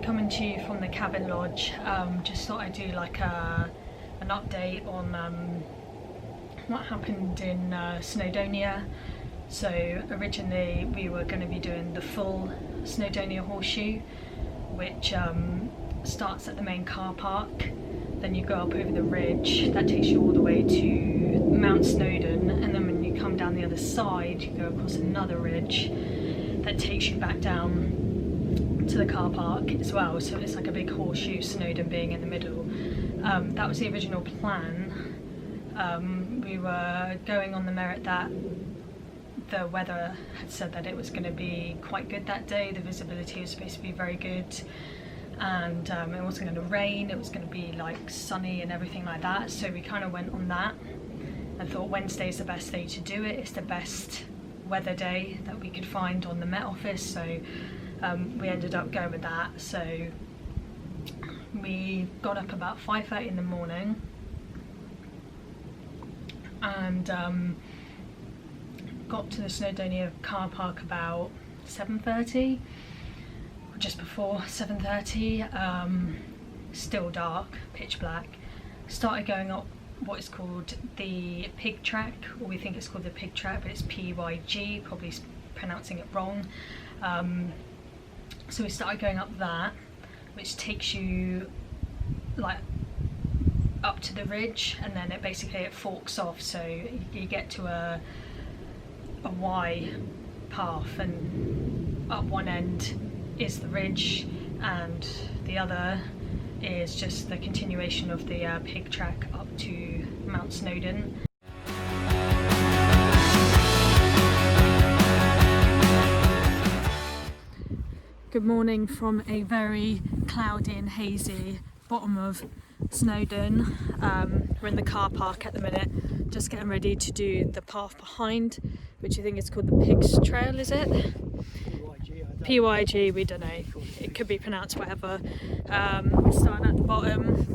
coming to you from the cabin lodge. Just thought I'd do like an update on what happened in Snowdonia. So originally we were going to be doing the full Snowdonia horseshoe, which starts at the main car park, then you go up over the ridge that takes you all the way to Mount Snowden, and then when you come down the other side you go across another ridge that takes you back down to the car park as well. So it's like a big horseshoe, Snowden being in the middle. That was the original plan. We were going on the merit that the weather had said that it was going to be quite good that day. The visibility was supposed to be very good, and it wasn't going to rain, it was going to be like sunny and everything like that. So we kind of went on that and thought Wednesday's the best day to do it. It's the best weather day that we could find on the Met Office, so we ended up going with that. So we got up about 5:30 in the morning and got to the Snowdonia car park about 7:30, or just before 7:30. Still dark, pitch black. Started going up what is called the pig track, or we think it's called the pig track, but it's PYG, probably pronouncing it wrong. So we started going up that, which takes you like up to the ridge, and then it forks off, so you get to a Y path, and up one end is the ridge and the other is just the continuation of the pig track up to Mount Snowden. Good morning from a very cloudy and hazy bottom of Snowden. We're in the car park at the minute, just getting ready to do the path behind, which I think is called the Pig's Trail, is it? PYG, we don't know, it could be pronounced whatever. We're starting at the bottom,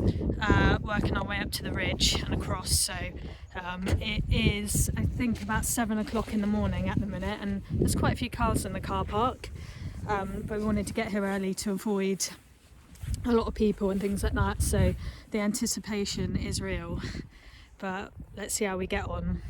working our way up to the ridge and across. So it is, I think, about 7 o'clock in the morning at the minute, and there's quite a few cars in the car park, but we wanted to get here early to avoid a lot of people and things like that, so the anticipation is real, but let's see how we get on.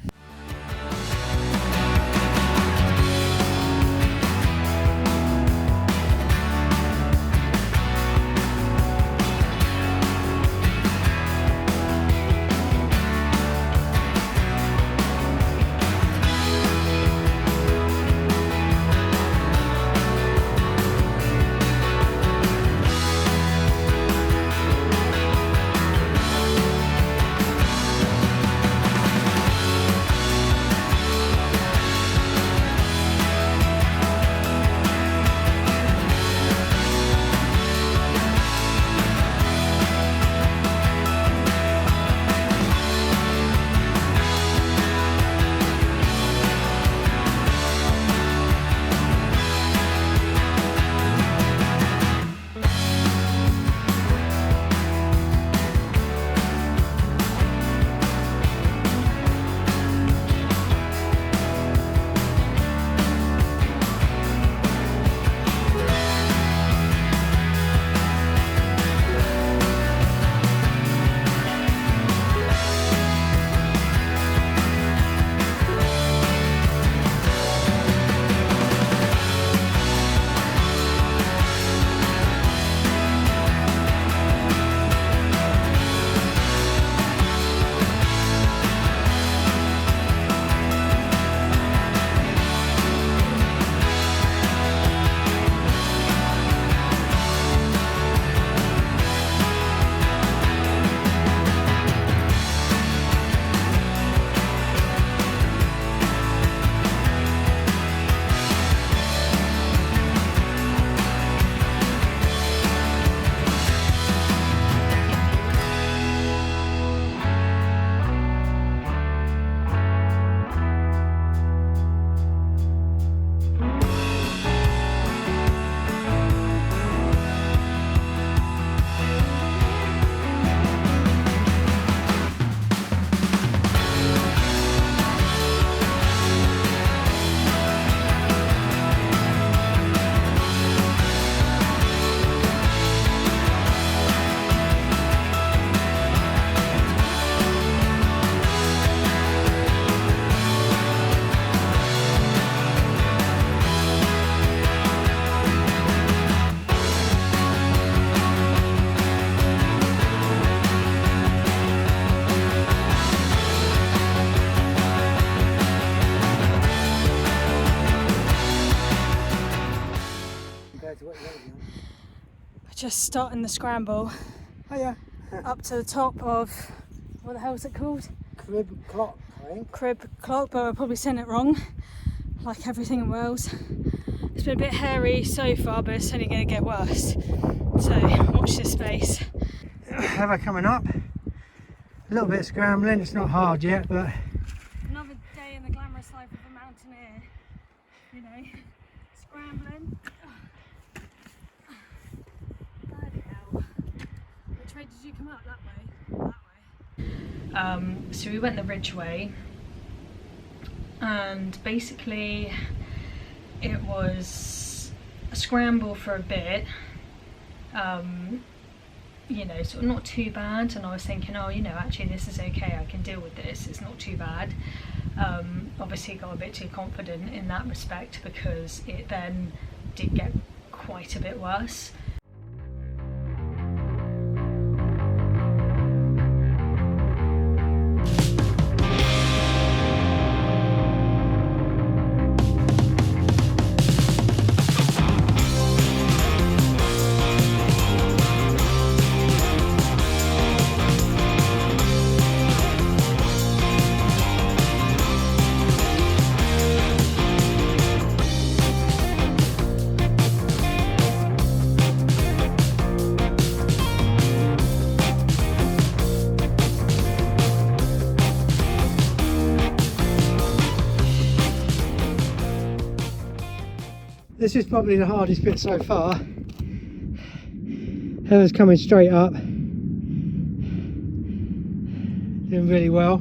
just starting the scramble. Oh yeah. Up to the top of, what the hell is it called? Crib Clock, I think. Crib Clock, but I've probably saying it wrong, like everything in Wales. It's been a bit hairy so far, but it's only going to get worse. So watch this space. Ever coming up. A little bit scrambling, it's not hard yet, but... Another day in the glamorous life of a mountaineer, you know, scrambling. Bloody hell. Which way did you come up? That way? That way. So we went the ridge way, and basically it was a scramble for a bit. You know, sort of not too bad, and I was thinking, oh, you know, actually this is okay, I can deal with this, it's not too bad. Obviously got a bit too confident in that respect, because it then did get quite a bit worse. This is probably the hardest bit so far. Heather's coming straight up. Doing really well.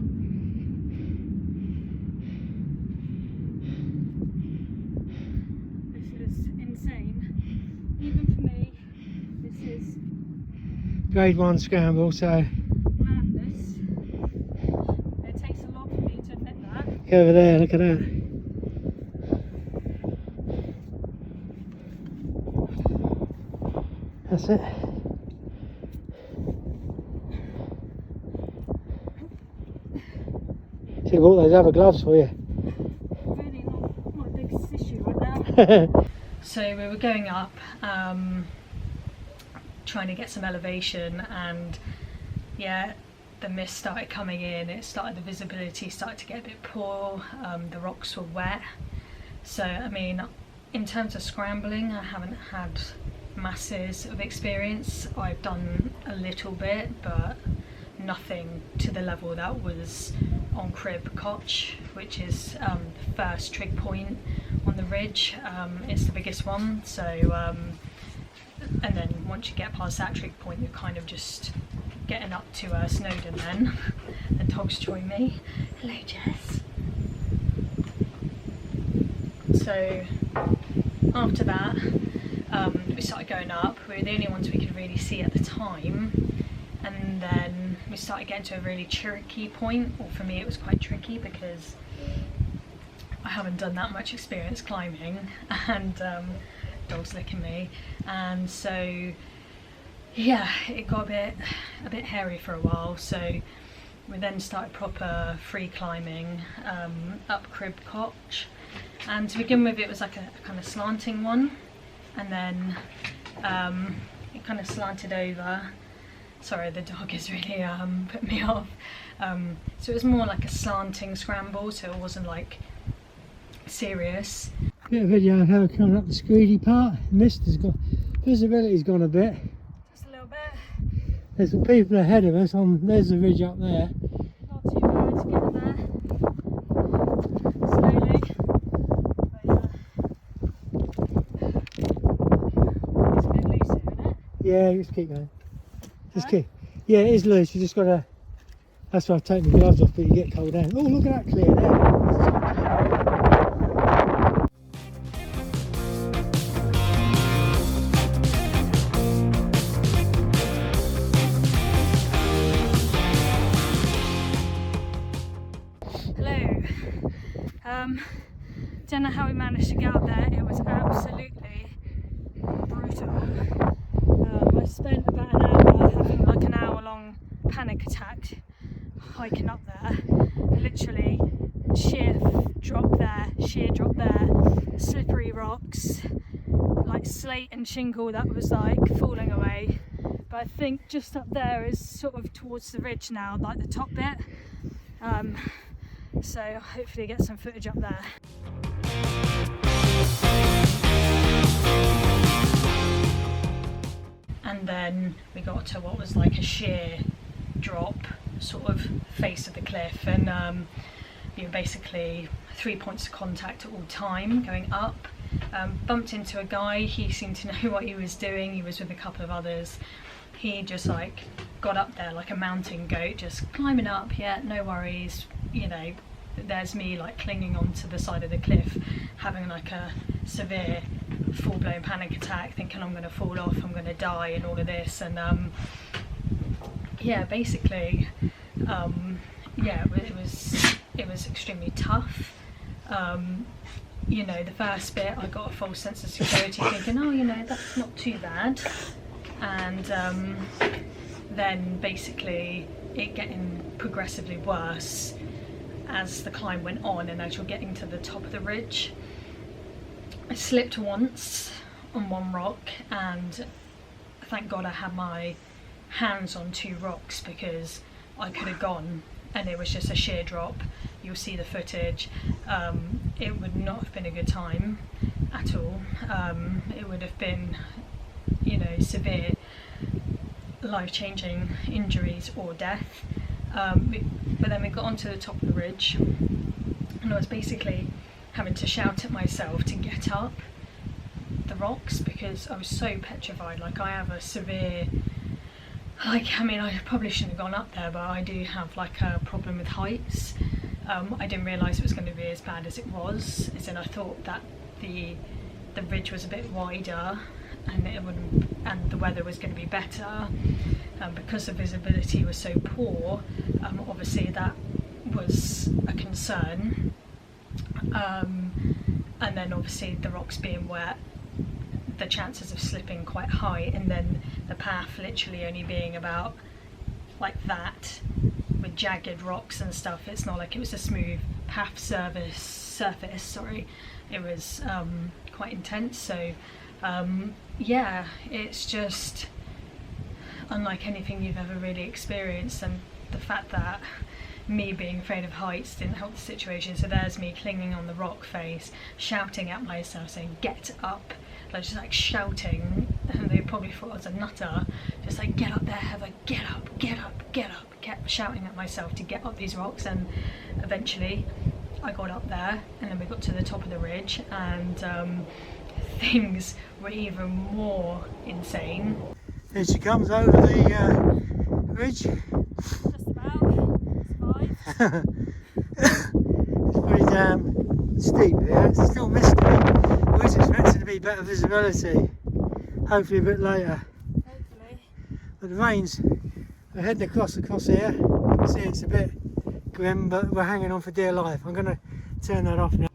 This is insane. Even for me, this is Grade 1 scramble, so... madness. It takes a lot for me to admit that. Go over there, look at that. That's it. Should have bought those other gloves for you. Really not my biggest issue right now. So we were going up, trying to get some elevation, and yeah, the mist started coming in, the visibility started to get a bit poor, the rocks were wet. So I mean, in terms of scrambling, I haven't had masses of experience. I've done a little bit, but nothing to the level that was on Crib Koch, which is the first trig point on the ridge. It's the biggest one, so and then once you get past that trig point, you're kind of just getting up to Snowden then. The dogs join me. Hello, Jess. So after that, we started going up. We were the only ones we could really see at the time, and then we started getting to a really tricky point. Well, for me it was quite tricky because I haven't done that much experience climbing, and dogs licking me, and so yeah, it got a bit hairy for a while. So we then started proper free climbing up Crib Koch, and to begin with it was like a kind of slanting one, and then it kind of slanted over. Sorry, the dog is really put me off. So it was more like a slanting scramble, so it wasn't like serious. Bit of video of how coming up the screedy part. Mist has gone, visibility's gone a bit. Just a little bit. There's some people ahead of us. There's the ridge up there. Not too bad to get there. Slowly. But it's a bit loose here, isn't it? Yeah, just keep going. Just keep. Yeah, it is loose. You just got to. That's why I've taken the gloves off, but you get cold down. Oh, look at that clear there. Don't know how we managed to get up there. It was absolutely brutal. I spent about an hour having like an hour-long panic attack hiking up there. Literally sheer drop there, sheer drop there, slippery rocks, like slate and shingle that was like falling away. But I think just up there is sort of towards the ridge now, like the top bit. So hopefully get some footage up there. And then we got to what was like a sheer drop sort of face of the cliff, and you know, basically 3 points of contact at all time going up. Bumped into a guy, he seemed to know what he was doing, he was with a couple of others. He just like got up there like a mountain goat, just climbing up, yeah, no worries, you know. There's me like clinging onto the side of the cliff, having like a severe full-blown panic attack, thinking I'm going to fall off, I'm going to die and all of this. And yeah, basically yeah, it was extremely tough. You know, the first bit I got a false sense of security, thinking, oh, you know, that's not too bad. And then basically it getting progressively worse as the climb went on, and as you're getting to the top of the ridge. I slipped once on one rock, and thank God I had my hands on 2 rocks, because I could have gone and it was just a sheer drop. You'll see the footage. It would not have been a good time at all. It would have been, you know, severe life-changing injuries or death. But then we got onto the top of the ridge, and I was basically having to shout at myself to get up the rocks, because I was so petrified. Like, I have a severe, like, I mean, I probably shouldn't have gone up there, but I do have like a problem with heights. I didn't realise it was going to be as bad as it was, as in I thought that the ridge was a bit wider and it wouldn't, and the weather was going to be better. Because the visibility was so poor, obviously that was a concern. And then obviously the rocks being wet, the chances of slipping quite high, and then the path literally only being about like that, with jagged rocks and stuff. It's not like it was a smooth path surface, sorry. It was quite intense. So yeah, it's just unlike anything you've ever really experienced, and the fact that me being afraid of heights didn't help the situation. So there's me clinging on the rock face, shouting at myself, saying get up, like just like shouting, and they probably thought I was a nutter, just like get up there Heather, get up, get up, get up, kept shouting at myself to get up these rocks. And eventually I got up there, and then we got to the top of the ridge, and things were even more insane. Here she comes over the ridge. Just about survived. It's pretty damn steep here. It's still misty. I was expecting to be better visibility. Hopefully a bit later. Hopefully. But the rain's, we're heading across here. You can see it's a bit grim, but we're hanging on for dear life. I'm going to turn that off now.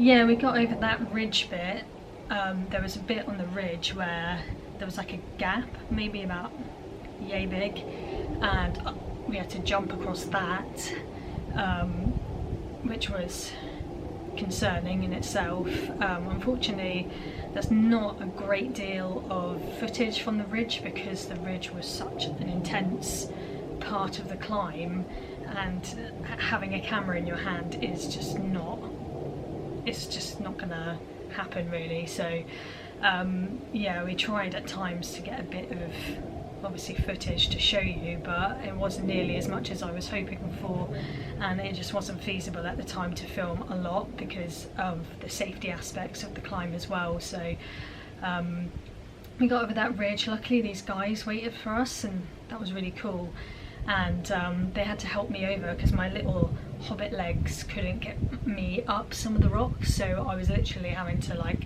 Yeah, we got over that ridge bit. There was a bit on the ridge where there was like a gap, maybe about yay big, and we had to jump across that, which was concerning in itself. Unfortunately, there's not a great deal of footage from the ridge, because the ridge was such an intense part of the climb, and having a camera in your hand is just not, it's just not gonna happen really. So yeah, we tried at times to get a bit of obviously footage to show you, but it wasn't nearly as much as I was hoping for, and it just wasn't feasible at the time to film a lot because of the safety aspects of the climb as well. So we got over that ridge. Luckily these guys waited for us, and that was really cool, and they had to help me over because my little hobbit legs couldn't get me up some of the rocks, so I was literally having to like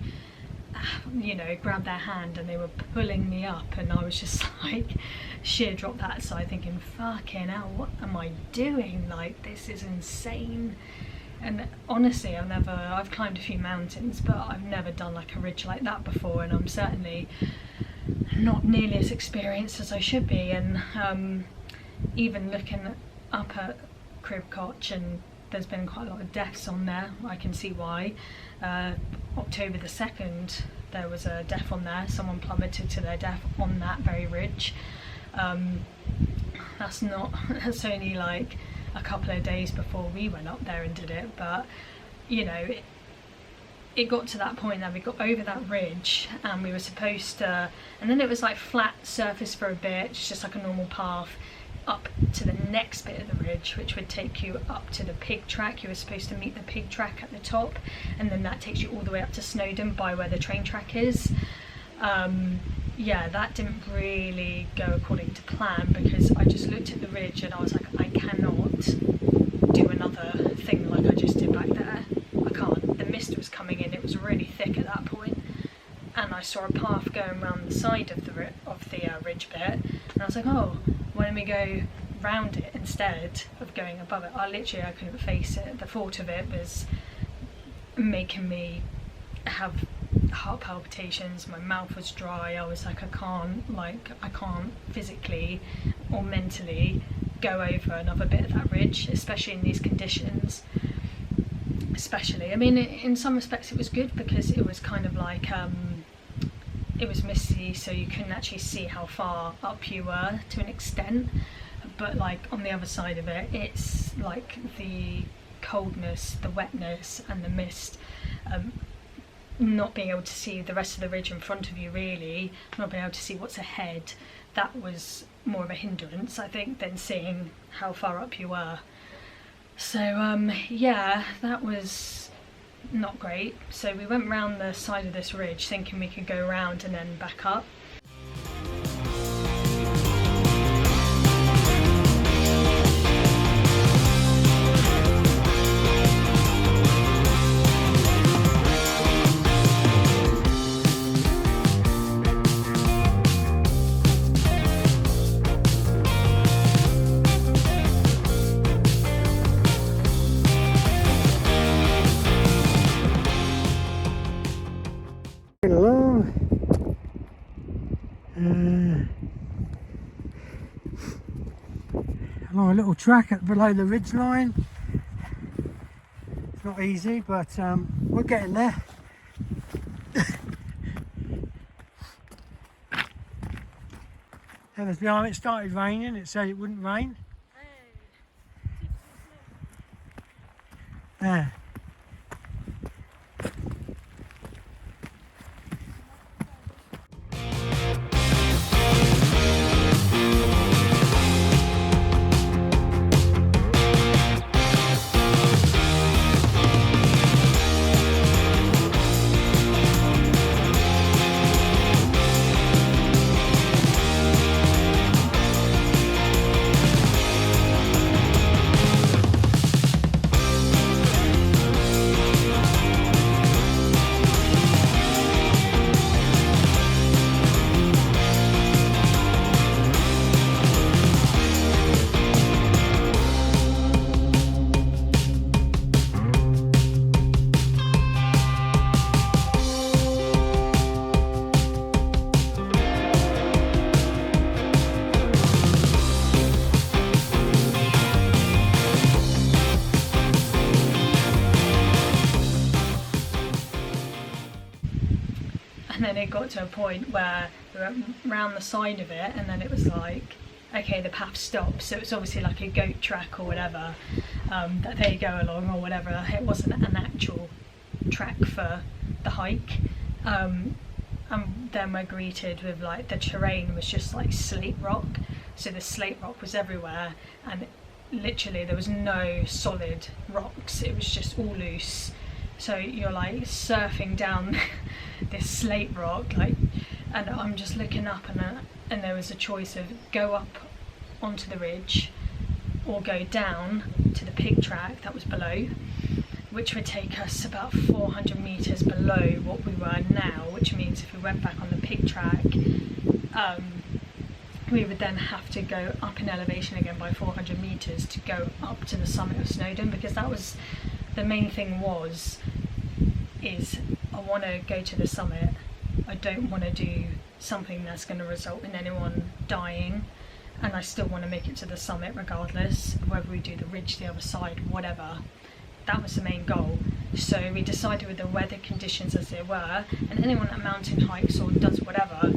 you know, grabbed their hand and they were pulling me up, and I was just like sheer drop that side thinking, fucking hell, what am I doing? Like, this is insane. And honestly, I've climbed a few mountains, but I've never done like a ridge like that before, and I'm certainly not nearly as experienced as I should be. And even looking up at Crib Koch, and there's been quite a lot of deaths on there. I can see why. October the 2nd, there was a death on there. Someone plummeted to their death on that very ridge. That's only like a couple of days before we went up there and did it, but you know, it got to that point that we got over that ridge and we were supposed to, and then it was like flat surface for a bit, just like a normal path up to the next bit of the ridge, which would take you up to the pig track. You were supposed to meet the pig track at the top, and then that takes you all the way up to Snowden by where the train track is. Yeah, that didn't really go according to plan, because I just looked at the ridge and I was like, I cannot do another thing like I just did back there. I can't. The mist was coming in, it was really thick at that point, and I saw a path going around the side of the ridge bit, and I was like, oh, why don't we go round it instead of going above it? I couldn't face it. The thought of it was making me have heart palpitations, my mouth was dry. I was like, I can't physically or mentally go over another bit of that ridge, especially in these conditions. I mean, in some respects it was good, because it was kind of like it was misty, so you couldn't actually see how far up you were to an extent, but like on the other side of it, it's like the coldness, the wetness and the mist, not being able to see the rest of the ridge in front of you, really, not being able to see what's ahead, that was more of a hindrance, I think, than seeing how far up you were. So yeah, that was not great. So we went round the side of this ridge thinking we could go around and then back up. Along along a little track below the ridge line. It's not easy, but we're getting there. And behind it started raining. It said it wouldn't rain. Yeah. And then it got to a point where we went round the side of it, and then it was like, okay, the path stops. So it's obviously like a goat track or whatever that they go along or whatever. It wasn't an actual track for the hike. And then we're greeted with like the terrain was just like slate rock. So the slate rock was everywhere, and literally there was no solid rocks. It was just all loose. So you're like surfing down this slate rock, like, and I'm just looking up, and there was a choice of go up onto the ridge or go down to the pig track that was below. which would take us about 400 metres below what we were now, which means if we went back on the pig track, we would then have to go up in elevation again by 400 metres to go up to the summit of Snowden, because that was the main thing is I want to go to the summit. I don't want to do something that's going to result in anyone dying, and I still want to make it to the summit regardless, whether we do the ridge the other side, whatever. That was the main goal. So we decided with the weather conditions as they were, and anyone that mountain hikes or does whatever,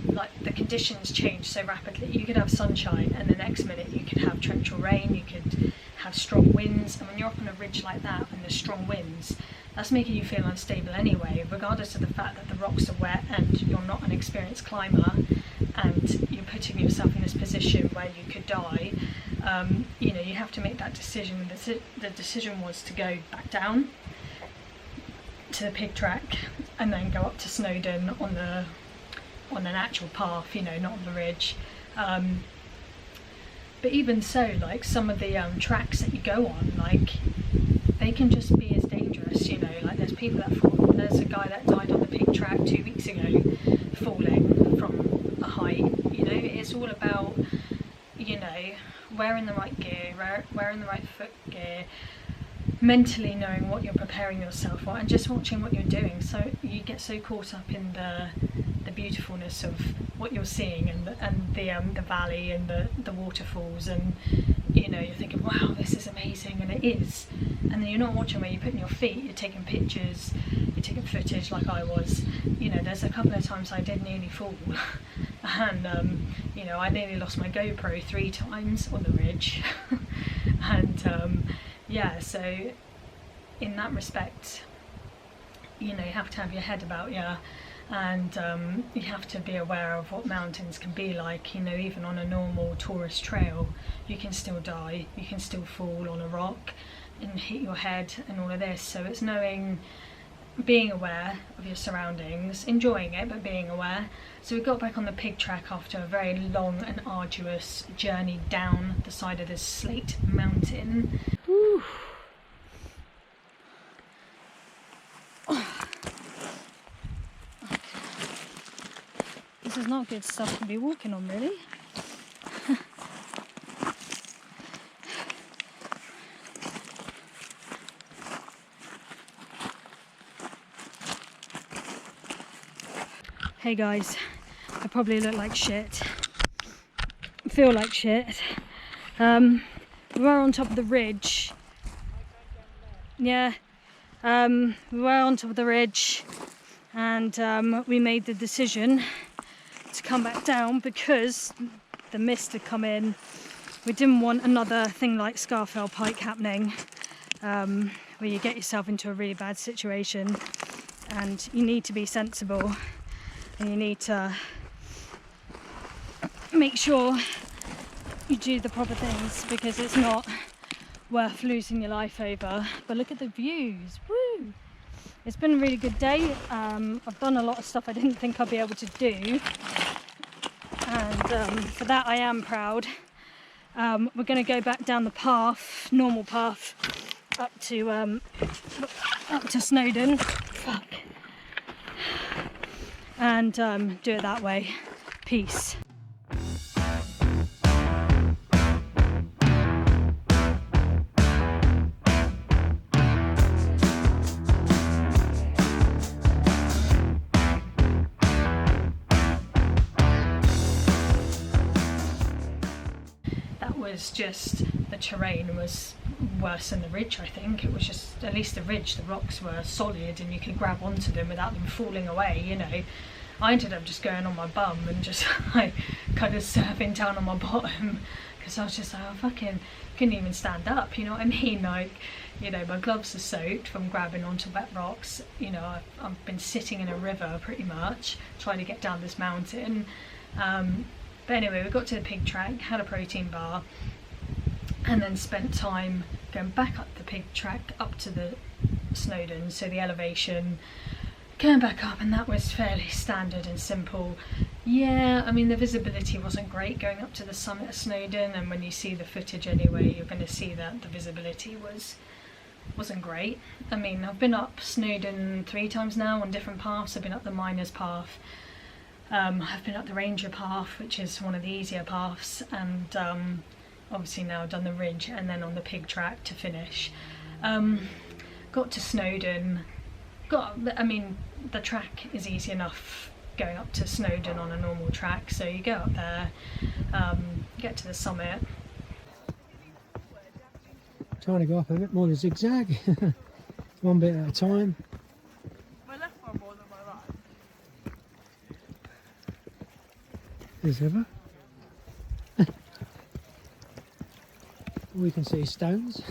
like the conditions change so rapidly. You could have sunshine and the next minute you could have torrential rain, you could have strong winds, and when you're up on a ridge like that and there's strong winds, that's making you feel unstable anyway, regardless of the fact that the rocks are wet and you're not an experienced climber and you're putting yourself in this position where you could die. You know, you have to make that decision. The decision was to go back down to the pig track and then go up to Snowden on an actual path, you know, not on the ridge. But even so, like some of the tracks that you go on, like they can just be as dangerous, you know, like there's people that fall. There's a guy that died on the pig track 2 weeks ago falling from a height. You know, it's all about, you know, wearing the right gear, wearing the right foot gear, mentally knowing what you're preparing yourself for, and just watching what you're doing. So you get so caught up in the beautifulness of what you're seeing and the valley and the waterfalls, and you know, you're thinking, wow, this is amazing, and it is. And then you're not watching where you're putting your feet. You're taking pictures, you're taking footage, like I was. You know, there's a couple of times I did nearly fall, and you know, I nearly lost my GoPro 3 times on the ridge, and yeah. So in that respect, you know, you have to have your head about you, and you have to be aware of what mountains can be like. You know, even on a normal tourist trail, you can still die, you can still fall on a rock and hit your head and all of this. So it's knowing, being aware of your surroundings, enjoying it, but being aware. So we got back on the pig track after a very long and arduous journey down the side of this slate mountain. Whew. This is not good stuff to be walking on, really. Hey guys, I probably look like shit, feel like shit. We were on top of the ridge. Yeah, we were on top of the ridge, and we made the decision to come back down because the mist had come in. We didn't want another thing like Scarfell Pike happening, where you get yourself into a really bad situation, and you need to be sensible, and you need to make sure you do the proper things, because it's not worth losing your life over. But look at the views, woo! It's been a really good day. I've done a lot of stuff I didn't think I'd be able to do, and for that I am proud. We're going to go back down the path, normal path, up to Snowden. Fuck. And do it that way. Peace. That was just, the terrain was worse than the ridge. I think it was just, at least the ridge, the rocks were solid and you could grab onto them without them falling away, you know. I ended up just going on my bum and just like kind of surfing down on my bottom, because I was just like, I fucking couldn't even stand up, you know what I mean? Like, you know, my gloves are soaked from grabbing onto wet rocks. You know, I've been sitting in a river pretty much trying to get down this mountain. But anyway, we got to the pig track, had a protein bar, and then spent time going back up the pig track up to the Snowden, so the elevation, going back up, and that was fairly standard and simple. Yeah, I mean, the visibility wasn't great going up to the summit of Snowden, and when you see the footage anyway, you're going to see that the visibility was wasn't great. I mean, I've been up Snowden 3 times now on different paths. I've been up the miners path, I've been up the ranger path, which is one of the easier paths, and obviously now done the ridge and then on the pig track to finish. Got to Snowden, I mean, the track is easy enough going up to Snowden on a normal track, so you go up there, get to the summit. Trying to go up a bit more the zigzag, one bit at a time. My left one more than my right. As ever. We can see stones.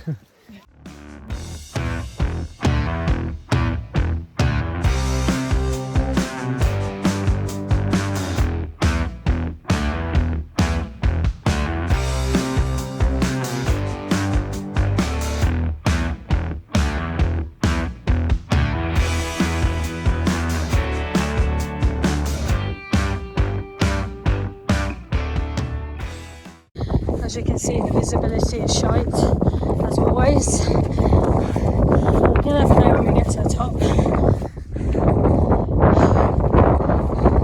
As you can see, the visibility is shite, as always. You'll never know when we get to the top.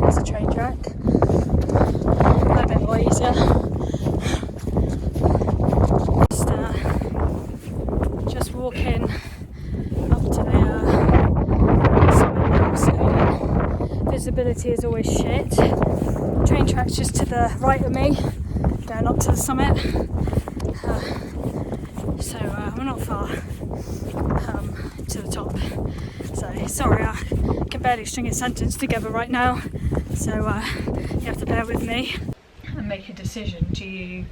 There's a train track. Might be a lot easier. Just walking up to the summit now, so visibility is always shit. Train track's just to the right of me, going up to the summit, so we're not far to the top. So sorry, I can barely string a sentence together right now, so you have to bear with me. And make a decision. Do you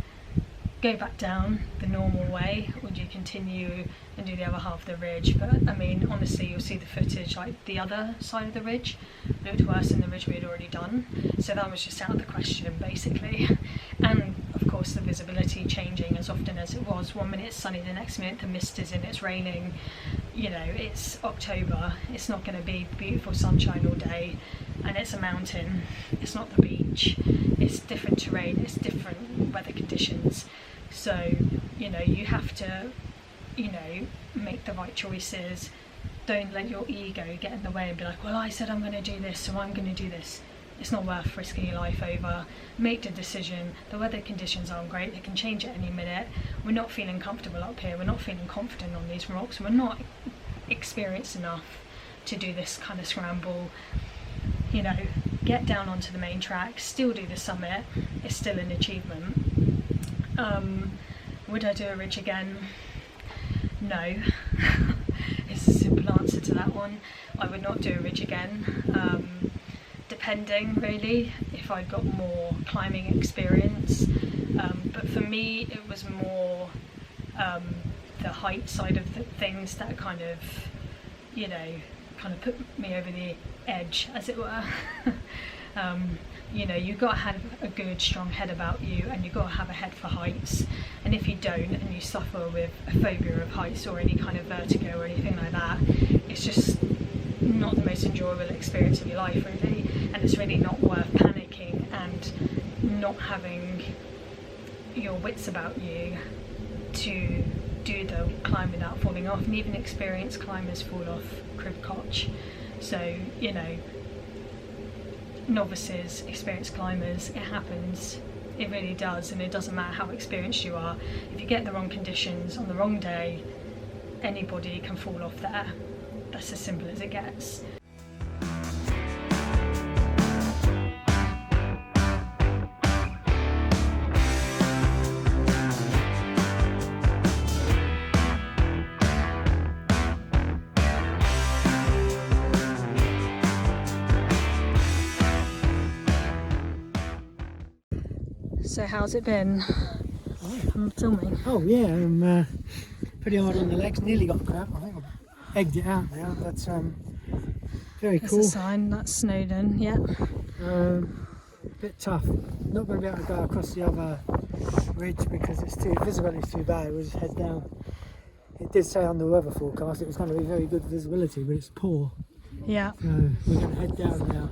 go back down the normal way, or do you continue and do the other half of the ridge? But I mean, honestly, you'll see the footage, like the other side of the ridge looked worse than the ridge we had already done, so that was just out of the question basically. And of course the visibility changing as often as it was. 1 minute it's sunny, the next minute the mist is in, it's raining. You know, it's October, it's not going to be beautiful sunshine all day, and it's a mountain, it's not the beach, it's different terrain, it's different weather conditions. So, you know, you have to, you know, make the right choices. Don't let your ego get in the way and be like, well, I said I'm going to do this, so I'm going to do this. It's not worth risking your life over. Make the decision. The weather conditions aren't great, they can change at any minute. We're not feeling comfortable up here, we're not feeling confident on these rocks, we're not experienced enough to do this kind of scramble. You know, get down onto the main track, still do the summit, it's still an achievement. Would I do a ridge again? No. It's a simple answer to that one. I would not do a ridge again. Depending really if I'd got more climbing experience, but for me it was more the height side of things that kind of, you know, kind of put me over the edge, as it were. You know, you've got to have a good strong head about you, and you've got to have a head for heights, and if you don't and you suffer with a phobia of heights or any kind of vertigo or anything like that, it's just not the most enjoyable experience of your life really, and it's really not worth panicking and not having your wits about you to do the climb without falling off. And even experienced climbers fall off crib crotch, so you know, novices, experienced climbers, it happens, it really does, and it doesn't matter how experienced you are. If you get the wrong conditions on the wrong day, anybody can fall off there. That's as simple as it gets. So how's it been? I'm filming. Oh yeah, I'm pretty hard on the legs, nearly got crap. I think I've egged it out now, but very There's cool. a sign, that's Snowden, yeah. Bit tough. Not going to be able to go across the other ridge because it's visibility's too bad. We'll just head down. It did say on the weather forecast it was going to be very good visibility, but it's poor. Yeah. So we're going to head down now.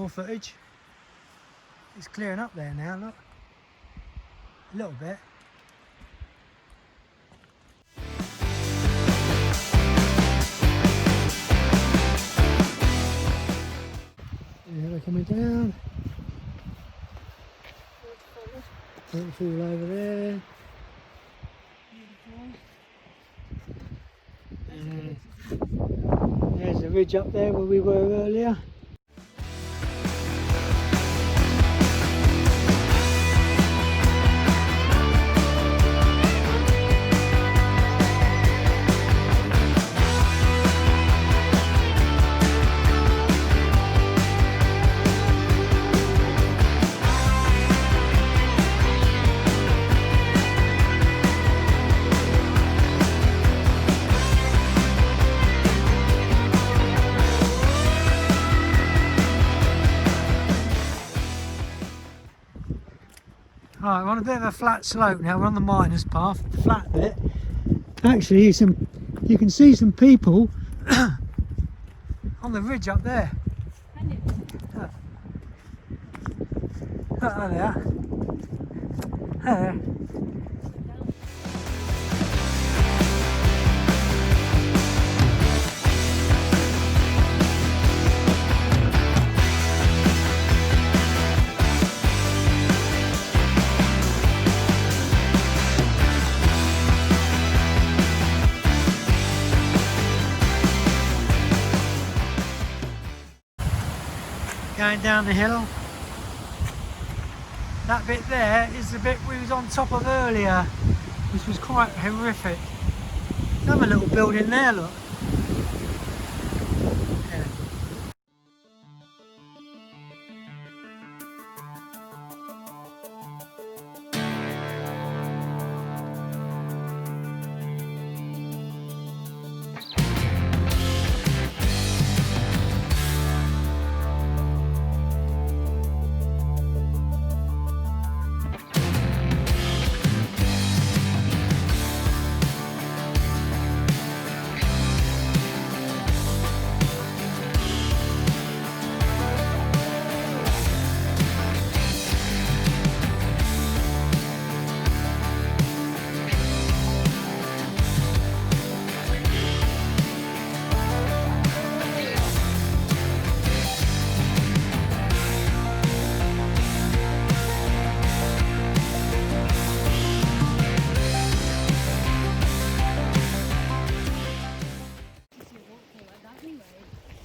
more footage. It's clearing up there now, look. A little bit. Yeah, they're coming down. Waterfall over there. There's the ridge up there where we were earlier. Right, we're on a bit of a flat slope now. We're on the miners' path, the flat bit. Actually, you can see some people on the ridge up there. Can you? Look. Look, there they are. There. Going down the hill. That bit there is the bit we was on top of earlier, which was quite horrific. Another little building there, look.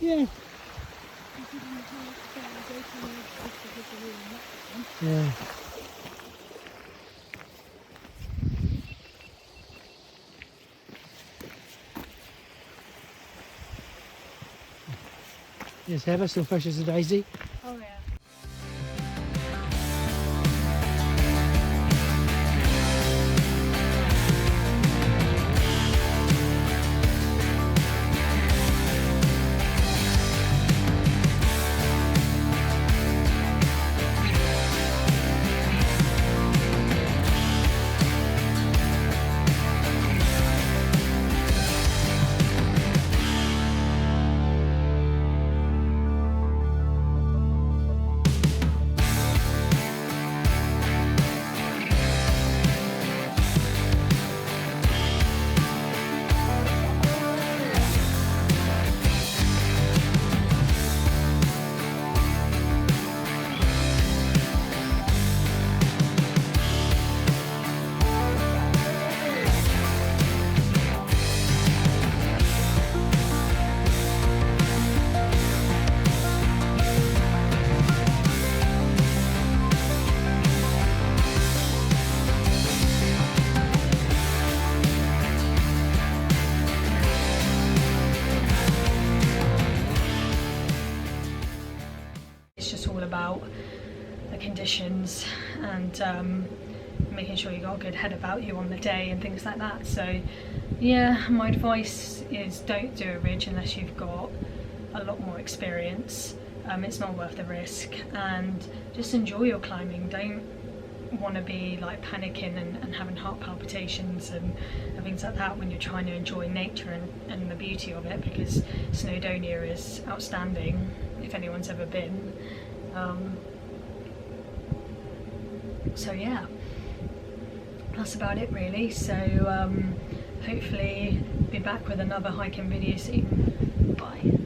Yeah. Yeah. Yeah. Yes, Heather, still fresh as a daisy. Oh yeah. About the conditions and making sure you got a good head about you on the day and things like that. So yeah, my advice is don't do a ridge unless you've got a lot more experience. It's not worth the risk, and just enjoy your climbing. Don't want to be like panicking and having heart palpitations and things like that when you're trying to enjoy nature and the beauty of it, because Snowdonia is outstanding if anyone's ever been. So yeah, that's about it really. So hopefully be back with another hiking video soon. Bye.